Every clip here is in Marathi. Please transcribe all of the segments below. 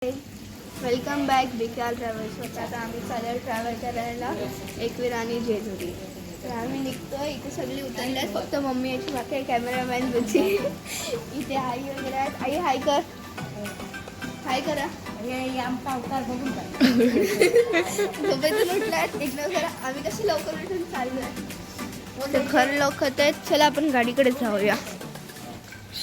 Welcome back बिकाल travels. आता आम्ही चालेल ट्रॅव्हल करायला एकवीर आणि जेजुरी. तर आम्ही निघतो. इथे सगळी उतरल्यात, फक्त मम्मी याची बाकी कॅमेरामॅन बिझी. इथे आई वगैरे आहेत. आई हाय कर, हाय करा. आमचा अवतार बघून झोपेतून उठलात एकदम करा. आम्ही कशी लवकर उठून चाललोय तर खरं लवकर आहेत. चला आपण गाडीकडे जाऊया.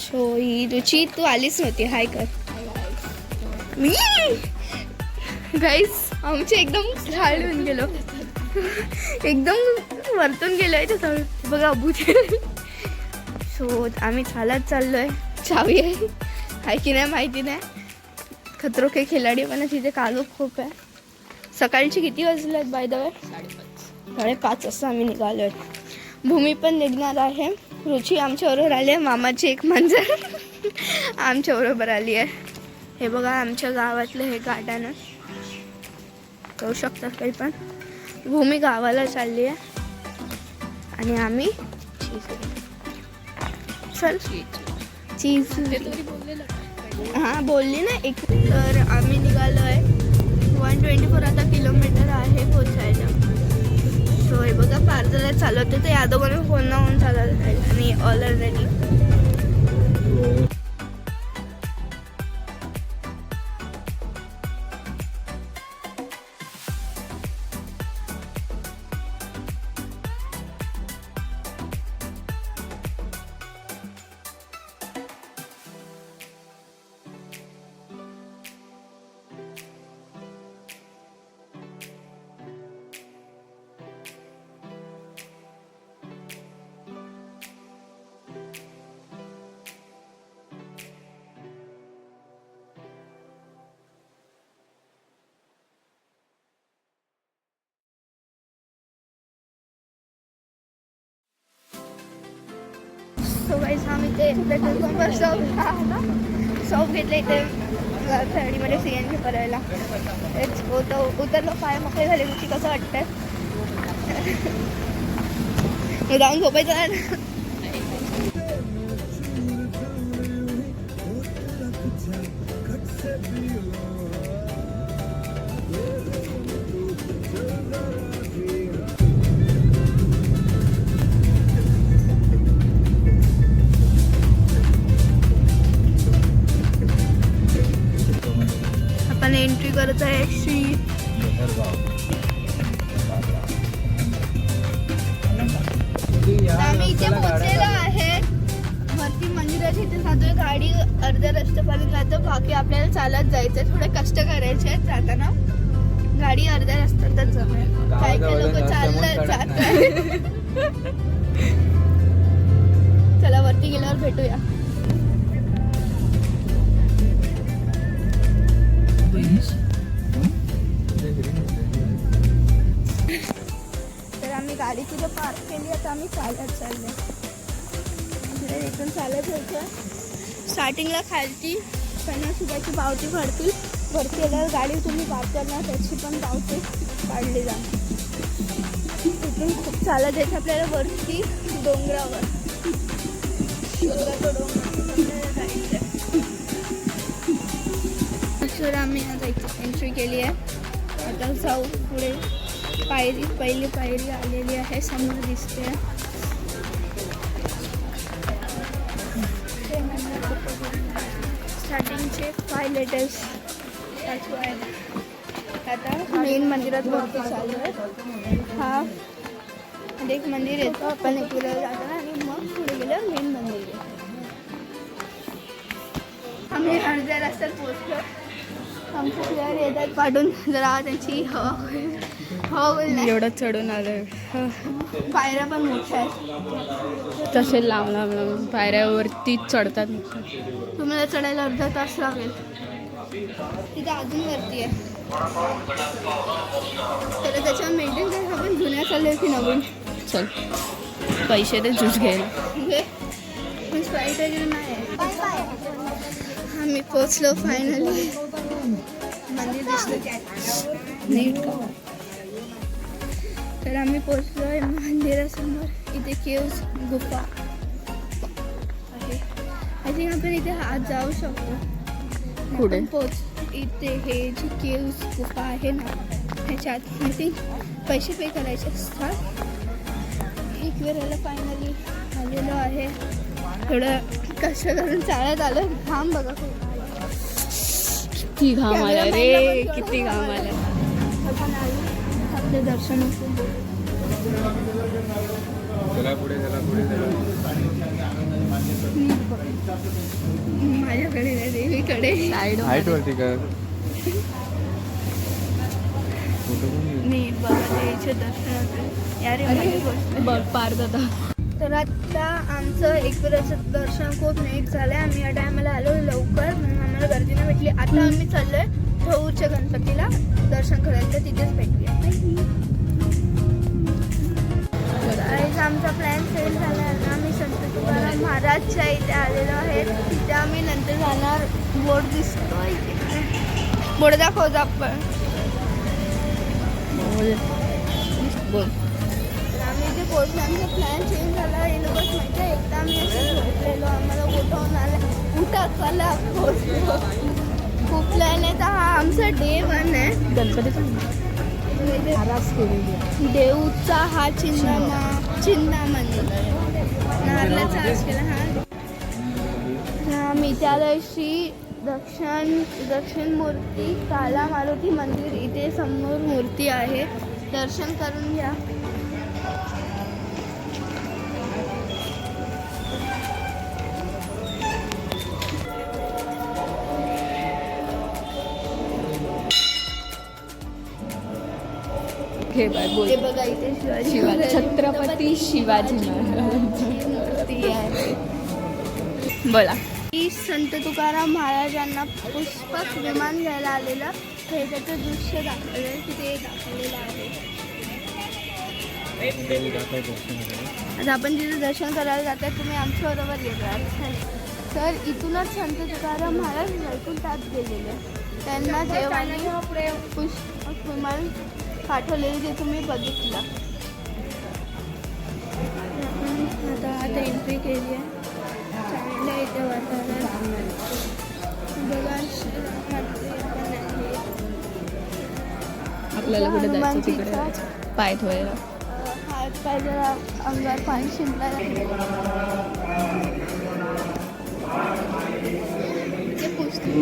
सो ही रुची तू आलीच नव्हती. हाय कर. मी गाईस आमचे एकदम झाड होऊन गेलो, एकदम वरतून गेलो आहे तर बघा अबूचे. सो आम्ही चालत चाललोय. चावी आहे की नाही माहिती नाही. खतरो के खिलाडी पण तिथे कालो खूप आहे. सकाळची किती वाजले आहेत बाय द वे? 5:30 वाजता आम्ही निघालो आहे. भूमी पण निघणार आहे. रुची आमच्याबरोबर आली आहे. मामाची एक मांजर आमच्याबरोबर आली आहे. हे बघा आमच्या गावातलं हे गार्डन आहे, करू शकतात काही पण. भूमी गावाला चालली आहे आणि आम्ही चल चीज हां बोलली ना एक. तर आम्ही निघालो आहे. 124 आता किलोमीटर आहे पोचायला. सो हे बघा पार्जला चालवते तर यादवने फोन होऊन चालत राहील आणि ऑलरेडी सो गाईस आम्ही ते पेट्रोल पंपवर शॉप घेतलं इथे गाडीमध्ये CNG करायला. उतरलो, पाय मोकळे झाले. तुझी कसं वाटतंय? जाऊन झोपायचं. आपण एंट्री करत आहे श्री आम्ही इथे पोहोचलेलो आहे. वरती मंदिराच्या इथे जातोय. गाडी अर्ध्या रस्त्यापर्यंत जातो. बाकी आपल्याला चालत जायचं. थोडे कष्ट करायचे आहेत जाताना. गाडी अर्ध्या रस्त्यातच जाते. काही काही लोक चालत जातात. चला वरती गेल्यावर भेटूया. तर आम्ही गाडी तिथे पार्क केली. आता आम्ही चालत चालले. इथून चालत होतं. स्टार्टिंगला खालती 50 रुपयाची पावती पडतील. वरती गेल्यावर गाडी तुम्ही पार्क करणार त्याची पण पावती काढली जा. इथून खूप चालत यायचं आपल्याला वरती डोंगरावर. तर आम्ही आता इथे एंट्री केली आहे. आता जाऊ पुढे. पहिली पायरी आलेली आहे, समोर दिसते. स्टार्टिंगचे 5 लेटर्स आता मेन मंदिरात वरती चालू आहे. हा एक मंदिर येतं. आपण एकविरा जाताना आणि मग पुढे गेलं मेन मंदिर आहे. आम्ही अर्ध्या रस्त्यात पोहोचलो. आमचे प्लेयर येतात पाठून. जरा त्यांची हवा नाही. एवढं चढून आलं. पायऱ्या पण मोठ्या आहेत. तसे लांब लांब लांब पायऱ्यावरती चढतात. तुम्हाला चढायला अर्धा तास लागेल. तिथे अजून वरती आहे. तर त्याच्यावर मेंटेन करायला आपण जुन्या चालू की नवीन. चल पैसे ते ज्यूस घ्यायला. पण स्प्राईट वगैरे नाही आहे. आम्ही पोचलो फायनली. मंदिर दिसलं नीट. तर आम्ही पोचलो आहे मंदिरासमोर. इथे केव्स गुफा आहे. आय थिंक आपण इथे आत जाऊ शकतो. पुढे पोच इथे हे जी केव्स गुफा आहे ना ह्याच्यात मध्ये पैसे पे करायचे असतात. एक वेळेला फायनली आलेलो आहे. थोडं कष्ट करून चालत आलो. घाम बघा खूप किती घाम आला रे, किती घाम आला. आपण आलो आपले दर्शन होते. माझ्याकडे नाही, देवीकडे. साईड मी बघा देवीचे दर्शन होते. यारे माझी गोष्ट. बघ पार दादा. तर आता आमचं एकविराचं दर्शन खूप नीट झालं आहे. आम्ही या टायमाला आलो लवकर म्हणून आम्हाला गर्दी नाही भेटली. आता आम्ही चाललो आहे थऊरच्या गणपतीला दर्शन करायला, तर तिथेच भेटूया. आज आमचा प्लॅन फेल झाला आहे. आम्ही संत तुकाराम महाराजच्या इथे आलेलो आहे. तिथे आम्ही नंतर जाणार. बोर्ड दिसतो इथे. बोर्ड दाखवतो आपण. बोल. तर आम्ही इथे पोहोचलो. आमचा प्लॅन चेंज झाला. हे लोकच माहिती आहे. एकदा आम्ही असं झोपलेलो. आम्हाला उठवून आलं. उठा चला पोहोचलो. खूप प्लॅन आहे. तर हा आमचा डे 1 आहे. गणपतीचा महाराज केलेली आहे. देऊचा हा चिन्नामणी नारळाचा हार केला. हा मी त्याला श्री दक्षिण मूर्ती काला मारुती मंदिर इथे समोर मूर्ती आहे. दर्शन करून घ्या. हे बाय बोल. हे बघा इथे शिवाजी छत्रपती शिवाजी महाराजांची मूर्ती आहे. बोला. ही संत तुकाराम महाराजांना पुष्पक विमान घ्यायला आलेलं हे त्याचं दृश्य दाखवलेलं तिथे दाखवलेलं आहे. आता आपण जिथे दर्शन करायला जातात तुम्ही आमच्याबरोबर येतात. तर इथूनच संत तुकाराम महाराज वैकुंठात गेलेले. त्यांना देवाने पुष्पक विमान पाठवलेले ते तुम्ही बघितलं. आता एंट्री केली आहे. चांगलं इथे वातावरण बघा. आपल्याला कुठे जायचं तिकडे पाय धुवायला. हात पाय जरा अंगावर पाणी शिंपडायला ते पुसते.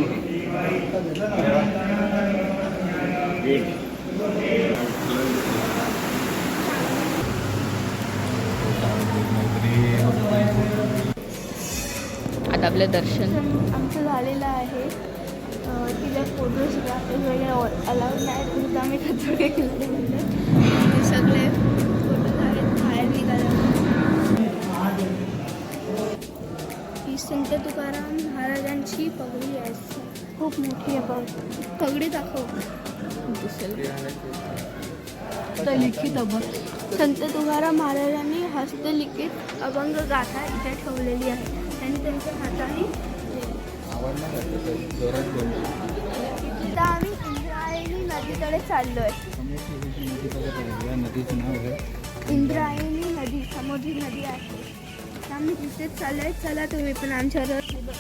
आता आपलं दर्शन आमचं झालेलं आहे. तिला फोटोग्राफी वगैरे अलाउड नाही. तिथं आम्ही खतरोके खिलाडी म्हणतो. ते सगळे फोटो आहेत. बाहेर निघाले. ही संत तुकाराम महाराजांची पगडी आहे. खूप मोठी आहे. पगडी दाखव. लिखित संत तुकाराम महाराजांनी हस्तलिखित अभंग गाथा इथे ठेवलेली आहे. आणि त्यांच्या हाताने इथं आम्ही इंद्रायणी नदीकडे चाललोय. इंद्रायणी नदी समुद्री नदी आहे. आम्ही तिथेच चाललोय. चला तुम्ही पण आमच्याबरोबर.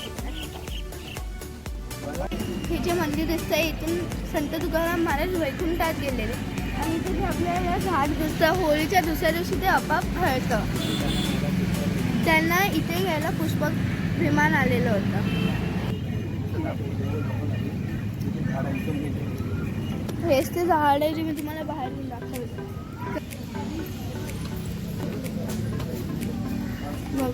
हे जे मंदिर दिसतंय इथून संत तुकाराम महाराज वैकुंठात गेलेले. आणि इथे आपल्याला झाड दिसतं. होळीच्या दुसऱ्या दिवशी ते आपाप फळतं. त्यांना इथे घ्यायला पुष्पक विमान आलेलं होतं. हेच ते झाड आहे जे मी तुम्हाला बाहेरून दाखवलं. बघ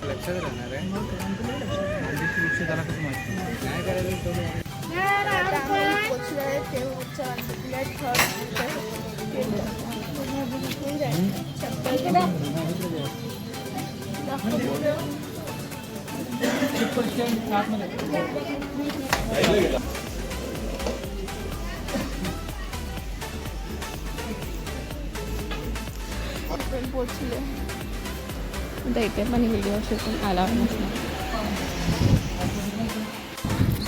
लक्षात राहणार आहे. काय करायचं पोचलोय देऊच्या आपण पोचले. आता इथे पण व्हिडिओ शूटिंग आला नसणार.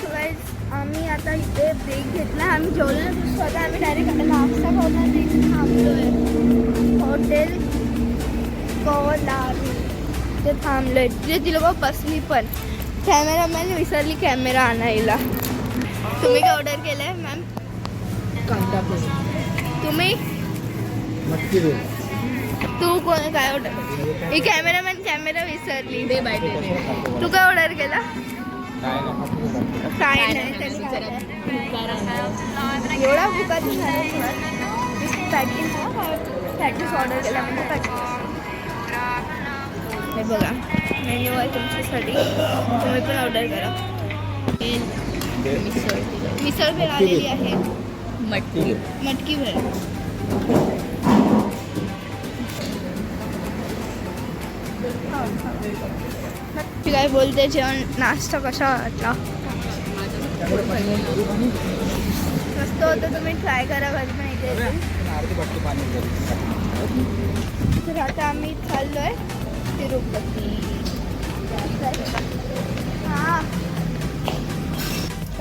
So guys, आम्ही आता इथे ब्रेक घेतला. आम्ही जेवल्यानंतर स्वतः आम्ही डायरेक्ट नाश्ता खाऊन इथे थांबलोय. हॉटेल कोलारू ते थांबलोय. तिथे ती लोक बसली पण. कॅमेरामॅन विसरली कॅमेरा आणायला. तुम्ही काय ऑर्डर केलंय मॅम? कांदा पोहे. तुम्ही? मटकी रोल. तू कोण काय ऑर्डर? ही कॅमेरामॅन कॅमेरा विसरली. दे बाय दे. तू काय ऑर्डर केला? काय काय नाही नाही, त्यांनी जरा खाल्लं. एवढा भुका पॅटीस पॅटीस ऑर्डर केला म्हणजे पॅटीस. हे बघा मेन्यू आहे तुमच्यासाठी. तुम्ही पण ऑर्डर करा. मिसळ भेळ आलेली आहे. मटकी मटकी भेळ. ती काय बोलते जेवण नाश्ता कसा वाटला? मस्त होतं. तुम्ही ट्राय करा घरी पण इथे. अर्धी बाटली पाणी दे. तर आता आम्ही चाललोय तिरुपती. हा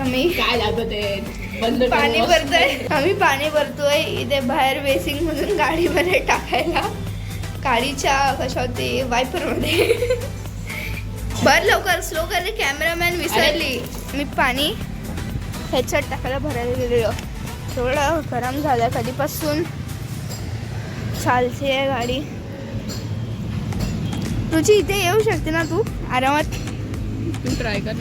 आम्ही काय लागत आहे बंद पाणी भरतोय. आम्ही पाणी भरतोय इथे बाहेर बेसिंग मधून गाडीमध्ये टाकायला. गाडीच्या कशा होते वायपर मध्ये. बर लवकर स्लो कर. कॅमेरामॅन विसरली. मी पाणी ह्याच्यात टाकायला भरायला गेलेलो. थोडं गरम झालं. कधीपासून चालते गाडी. तुझी इथे येऊ शकते ना तू आरामात. तू ट्राय कर.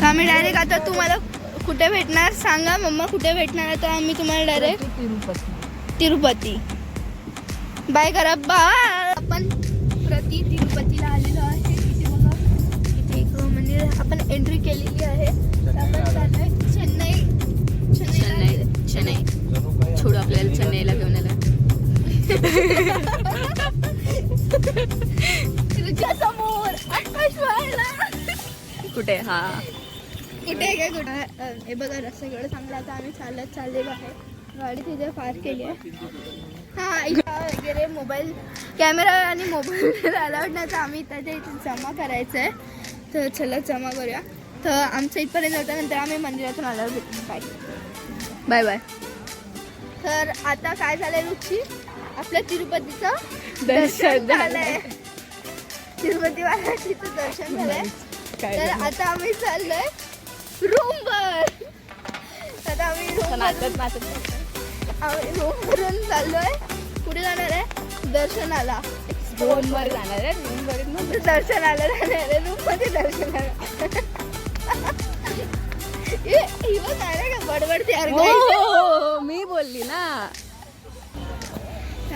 आम्ही डायरेक्ट आता तुम्हाला कुठे भेटणार सांगा. मम्मा कुठे भेटणार आहे तर आम्ही तुम्हाला डायरेक्ट तिरुपती. बाय करा. बाय. आपण प्रति तिरुपतीला आलेलो आहे. इथे बघा इथे एक मंदिर आहे. आपण एंट्री केलेली आहे. तर आपण चाललोय चेन्नई. छोडू आपल्याला चेन्नईला घेऊन आला. तुझ्या समोर आकाशवाणीला. कुठे? हा कुठे काय कुठं? हे बघा रस्ता एवढं चांगला. आता आम्ही चालत चाललेलो आहे. गाडी तिथे पार्क केली आहे. हा इथं वगैरे मोबाईल कॅमेरा आणि मोबाईल अलाउड नाही. तर आम्ही त्याच्या इथे जमा करायचं आहे. तर चला जमा करूया. तर आमचं इथपर्यंत होतं. नंतर आम्ही मंदिरातून आल्यावर भेटू. Bye bye bye. तर आता काय झालंय रुची? आपल्या तिरुपतीचं दर्शन झालंय. तिरुपती बालाजीचं दर्शन झालंय. तर आता आम्ही चाललोय रूमवर. आता आम्ही रूमवरून चाललोय. कुठे जाणार आहे? दर्शनाला. रूमवर जाणार आहे. रूमवर दर्शनाला जाणार आहे. रूममध्ये दर्शनाला. ही बघ काय का बडबड तयार करायची. हो मी बोलली ना.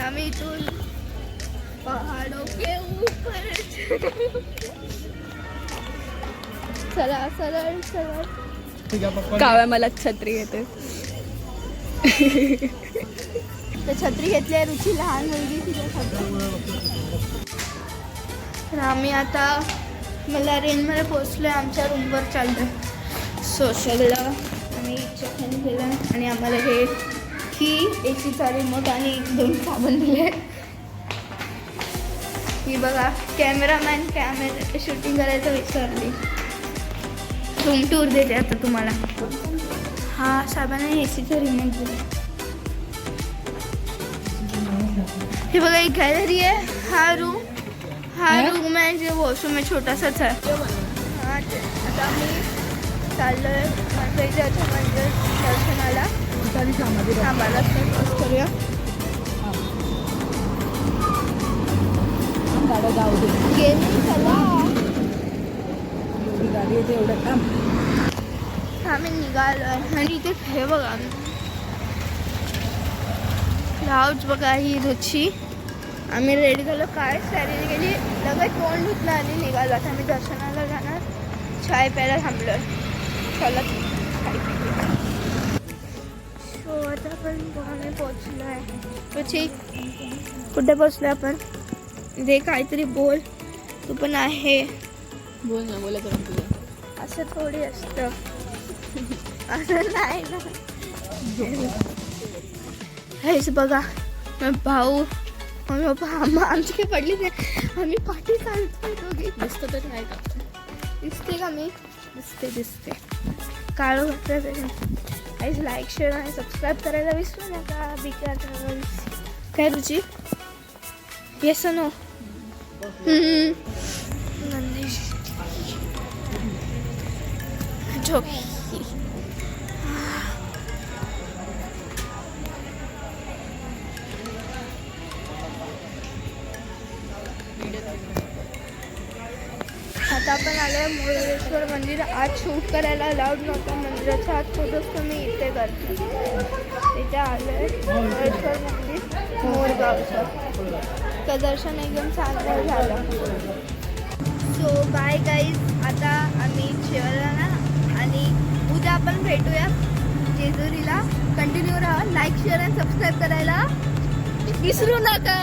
आम्ही इथून पहाडों के ऊपर चला सरळ सरळ. काव्या मला छत्री येते. तर छत्री घेतली आहे रुची लहान मुलगी तिच्यासाठी. तर आम्ही आता मला रेंजमध्ये पोचलो आहे. आमच्या रूमवर चाललो. सो सगळं आम्ही चेक इन केलं आणि आम्हाला हे की एसीचा रिमोट आणि 2 साबण दिले. ही बघा कॅमेरामॅन कॅमेरा शूटिंग करायचं विसरली. रूम टूर देते आता तुम्हाला. हा साबण एसीचा रिमोट दिले. हे बघा एक गॅलरी आहे. हा रूम आहे जे वॉशरूम आहे छोटासाच आहे. हा आता आम्ही चाललोय मंदिराच्या मंदिर दर्शनाला. थांबायला करूया. गेली चला. आम्ही निघालो आणि इथे हे बघा लाऊच बघा. ही रुची. आम्ही रेडी झालो. काय तयारी गेली लगेच तोंड धुतलं आणि निघालो. आता आम्ही दर्शनाला जाणार. चाय प्यायला थांबलोय. चला सो आता आपण पुणे पोचलो आहे. रुची कुठे पोचलो आपण? इथे काहीतरी बोल. तू पण आहे. बोल ना. बोलत राहा तुला. असं थोडी असतं. असं नाही ना. हेच बघा भाऊ मम्मी पप्पा आमची काही पडलीच नाही. आम्ही पाठी चालतोय दोघी. दिसतं तर नाही का? दिसते का मी? दिसते काळू काहीच लाईक शेअर आणि सबस्क्राईब करायला विसरू नका. बिकार ट्रॅव्हल्स. काय रुची? Yes no? नंदेश झोप. आता आपण आलोय मुरुडेश्वर मंदिर. आज शूट करायला अलाउड नव्हतं मंदिराच्या आत. फोटोज तुम्ही इथे करते. इथे आलोय मुरुडेश्वर मंदिर मोरगावचं. तर दर्शन एकदम चांगलं झालं. So bye guys. आता आम्ही जेवायला ना आणि उद्या आपण भेटूया जेजुरीला. कंटिन्यू राहा. लाईक शेअर आणि सबस्क्राईब करायला विसरू नका.